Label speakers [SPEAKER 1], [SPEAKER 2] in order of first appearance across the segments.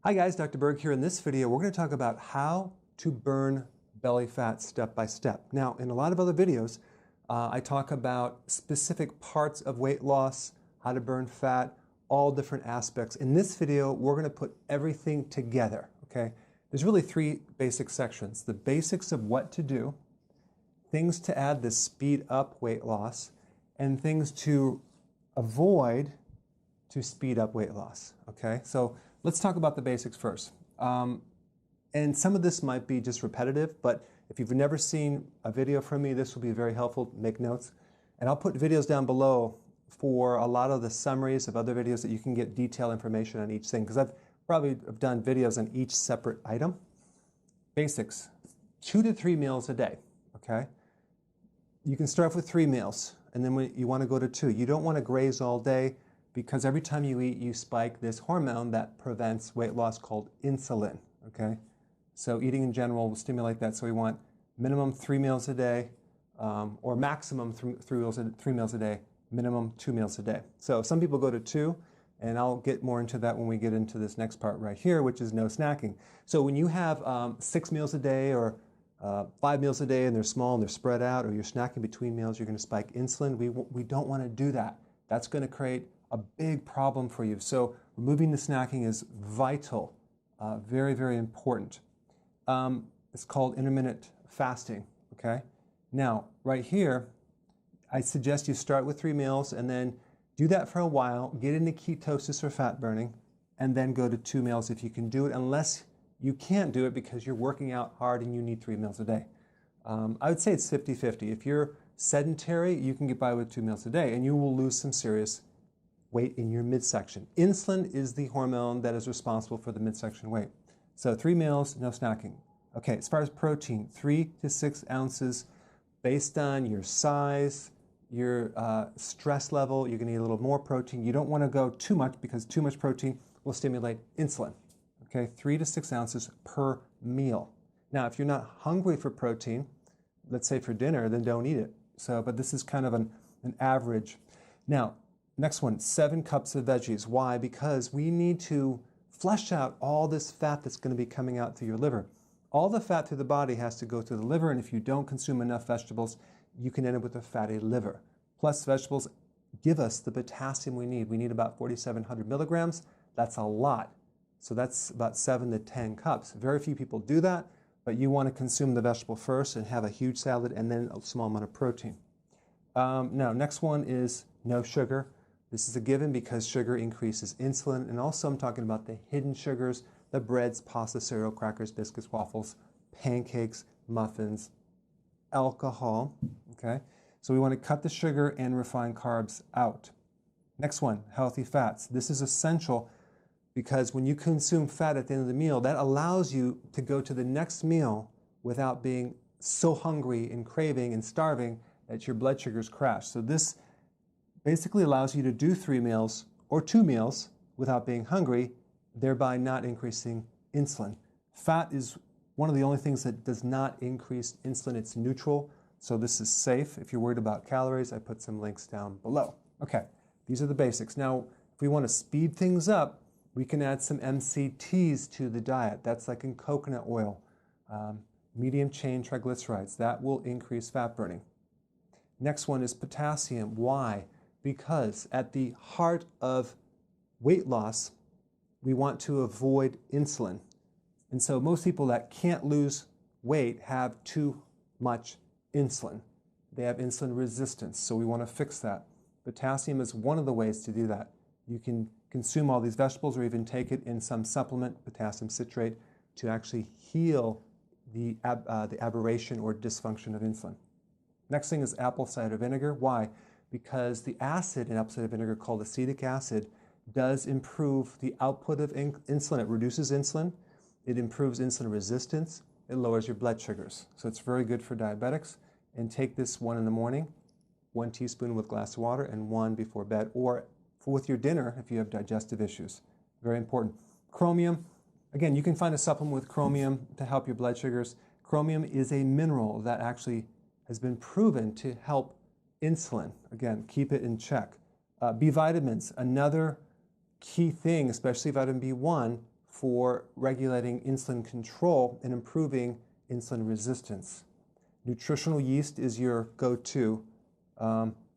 [SPEAKER 1] Hi guys, Dr. Berg here. In this video, we're going to talk about how to burn belly fat step by step. Now, in a lot of other videos, I talk about specific parts of weight loss, how to burn fat, all different aspects. In this video, we're going to put everything together, okay? There's really three basic sections. The basics of what to do, things to add to speed up weight loss, and things to avoid to speed up weight loss, okay? So let's talk about the basics first. And some of this might be just repetitive, but if you've never seen a video from me, this will be very helpful. Make notes. And I'll put videos down below for a lot of the summaries of other videos that you can get detailed information on each thing, because I've probably done videos on each separate item. Basics, 2 to 3 meals a day, okay? You can start with 3 meals, and then when you want to go to 2. You don't want to graze all day, because every time you eat, you spike this hormone that prevents weight loss called insulin, okay? So eating in general will stimulate that, so we want minimum 3 meals a day, or maximum 3 meals a day, minimum 2 meals a day. So some people go to 2, and I'll get more into that when we get into this next part right here, which is no snacking. So when you have 6 meals a day or 5 meals a day and they're small and they're spread out, or you're snacking between meals, you're going to spike insulin. We don't want to do that. That's going to create a big problem for you. So removing the snacking is vital, very, very important. It's called intermittent fasting, okay? Now, right here, I suggest you start with 3 meals and then do that for a while, get into ketosis or fat burning, and then go to 2 meals if you can do it, unless you can't do it because you're working out hard and you need 3 meals a day. I would say it's 50-50. If you're sedentary, you can get by with 2 meals a day, and you will lose some serious weight in your midsection. Insulin is the hormone that is responsible for the midsection weight. So 3 meals, no snacking. Okay, as far as protein, 3 to 6 ounces based on your size, your stress level. You're going to need a little more protein. You don't want to go too much, because too much protein will stimulate insulin. Okay, 3 to 6 ounces per meal. Now, if you're not hungry for protein, let's say for dinner, then don't eat it. So, but this is kind of an average. Now, next one, 7 cups of veggies. Why? Because we need to flush out all this fat that's going to be coming out through your liver. All the fat through the body has to go through the liver, and if you don't consume enough vegetables, you can end up with a fatty liver. Plus, vegetables give us the potassium we need. We need about 4,700 milligrams. That's a lot. So that's about 7 to 10 cups. Very few people do that, but you want to consume the vegetable first and have a huge salad and then a small amount of protein. Now, next one is no sugar. This is a given because sugar increases insulin, and also I'm talking about the hidden sugars, the breads, pasta, cereal, crackers, biscuits, waffles, pancakes, muffins, alcohol, okay? So we want to cut the sugar and refined carbs out. Next one, healthy fats. This is essential because when you consume fat at the end of the meal, that allows you to go to the next meal without being so hungry and craving and starving that your blood sugars crash. So this basically allows you to do 3 meals or 2 meals without being hungry, thereby not increasing insulin. Fat is one of the only things that does not increase insulin. It's neutral, so this is safe. If you're worried about calories, I put some links down below. Okay, these are the basics. Now, if we want to speed things up, we can add some MCTs to the diet. That's like in coconut oil, medium chain triglycerides. That will increase fat burning. Next one is potassium. Why? Because at the heart of weight loss, we want to avoid insulin. And so most people that can't lose weight have too much insulin. They have insulin resistance, so we want to fix that. Potassium is one of the ways to do that. You can consume all these vegetables or even take it in some supplement, potassium citrate, to actually heal the aberration or dysfunction of insulin. Next thing is apple cider vinegar. Why? Because the acid in apple cider vinegar, called acetic acid, does improve the output of insulin. It reduces insulin. It improves insulin resistance. It lowers your blood sugars. So it's very good for diabetics. And take this 1 in the morning, 1 teaspoon with a glass of water, and 1 before bed, or with your dinner if you have digestive issues. Very important. Chromium. Again, you can find a supplement with chromium to help your blood sugars. Chromium is a mineral that actually has been proven to help insulin. Again, keep it in check. B vitamins, another key thing, especially vitamin B1, for regulating insulin control and improving insulin resistance. Nutritional yeast is your go-to.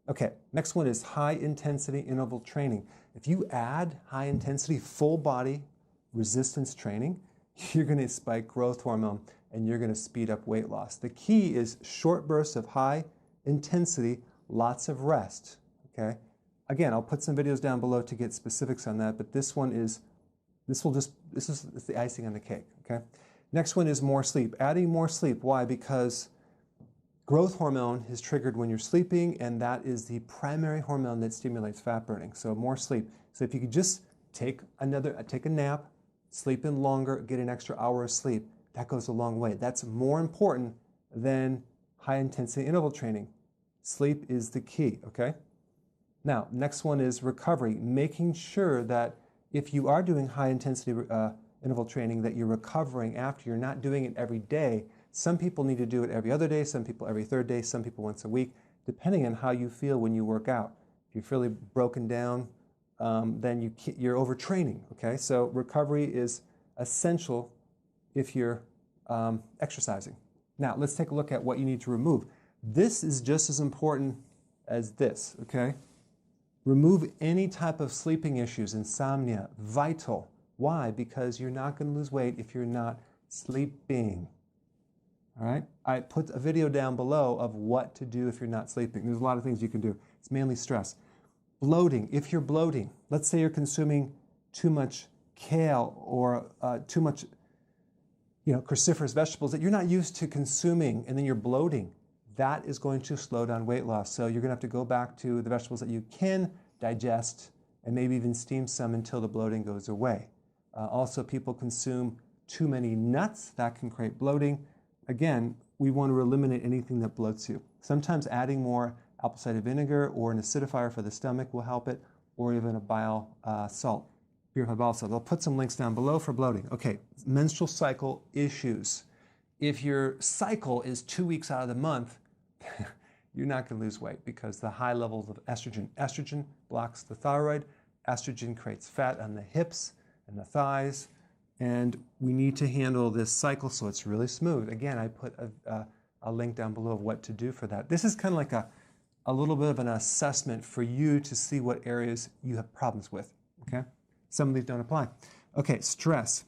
[SPEAKER 1] Okay, next one is high-intensity interval training. If you add high-intensity, full-body resistance training, you're going to spike growth hormone and you're going to speed up weight loss. The key is short bursts of high intensity, lots of rest. Okay. Again, I'll put some videos down below to get specifics on that, but this is the icing on the cake. Okay. Next one is more sleep. Adding more sleep. Why? Because growth hormone is triggered when you're sleeping, and that is the primary hormone that stimulates fat burning. So more sleep. So if you could just take a nap, sleep in longer, get an extra hour of sleep, that goes a long way. That's more important than high-intensity interval training. Sleep is the key, okay? Now, next one is recovery, making sure that if you are doing high-intensity interval training, that you're recovering after. You're not doing it every day. Some people need to do it every other day, some people every third day, some people once a week, depending on how you feel when you work out. If you're fairly broken down, then you're overtraining, okay? So recovery is essential if you're exercising. Now, let's take a look at what you need to remove. This is just as important as this, okay? Remove any type of sleeping issues, insomnia, vital. Why? Because you're not going to lose weight if you're not sleeping. All right? I put a video down below of what to do if you're not sleeping. There's a lot of things you can do. It's mainly stress. Bloating. If you're bloating, let's say you're consuming too much kale or too much cruciferous vegetables that you're not used to consuming, and then you're bloating, that is going to slow down weight loss. So you're going to have to go back to the vegetables that you can digest and maybe even steam some until the bloating goes away. Also, people consume too many nuts. That can create bloating. Again, we want to eliminate anything that bloats you. Sometimes adding more apple cider vinegar or an acidifier for the stomach will help it, or even a bile salt. Purified bile salt. I'll put some links down below for bloating. Okay, menstrual cycle issues. If your cycle is 2 weeks out of the month, you're not going to lose weight because the high levels of estrogen. Estrogen blocks the thyroid. Estrogen creates fat on the hips and the thighs. And we need to handle this cycle so it's really smooth. Again, I put a link down below of what to do for that. This is kind of like a little bit of an assessment for you to see what areas you have problems with, okay? Some of these don't apply. Okay, stress.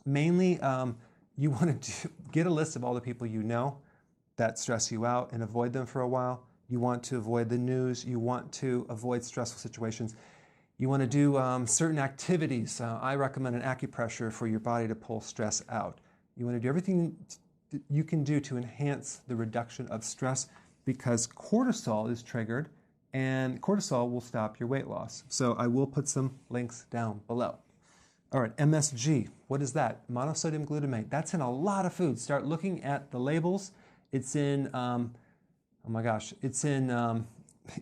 [SPEAKER 1] Mainly, you want to get a list of all the people you know that stress you out and avoid them for a while. You want to avoid the news. You want to avoid stressful situations. You want to do certain activities. I recommend an acupressure for your body to pull stress out. You want to do everything you can do to enhance the reduction of stress because cortisol is triggered and cortisol will stop your weight loss. So I will put some links down below. All right, MSG, what is that? Monosodium glutamate. That's in a lot of foods. Start looking at the labels. It's in, oh my gosh, it's in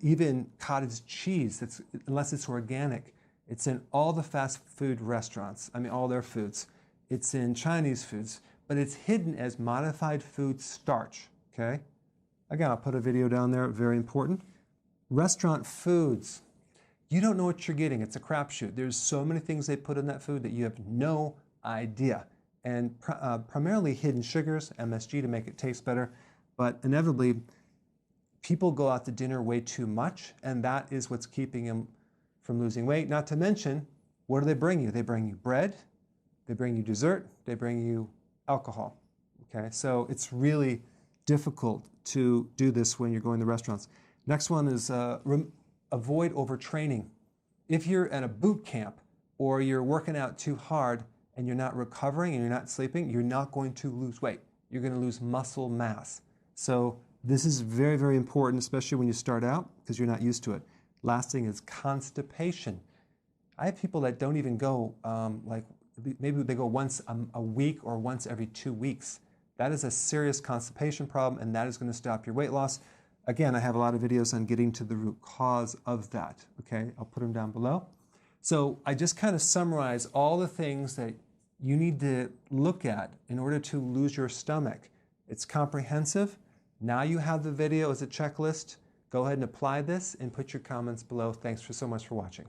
[SPEAKER 1] even cottage cheese, unless it's organic. It's in all the fast food restaurants, all their foods. It's in Chinese foods, but it's hidden as modified food starch, okay? Again, I'll put a video down there, very important. Restaurant foods, you don't know what you're getting. It's a crapshoot. There's so many things they put in that food that you have no idea. And primarily hidden sugars, MSG, to make it taste better, but inevitably, people go out to dinner way too much, and that is what's keeping them from losing weight. Not to mention, what do they bring you? They bring you bread, they bring you dessert, they bring you alcohol. Okay, so it's really difficult to do this when you're going to restaurants. Next one is avoid overtraining. If you're at a boot camp or you're working out too hard and you're not recovering and you're not sleeping, you're not going to lose weight. You're going to lose muscle mass. So this is very, very important, especially when you start out because you're not used to it. Last thing is constipation. I have people that don't even go, maybe they go once a week or once every 2 weeks. That is a serious constipation problem, and that is going to stop your weight loss. Again, I have a lot of videos on getting to the root cause of that, okay? I'll put them down below. So I just kind of summarize all the things that you need to look at in order to lose your stomach. It's comprehensive. Now you have the video as a checklist. Go ahead and apply this and put your comments below. Thanks so much for watching.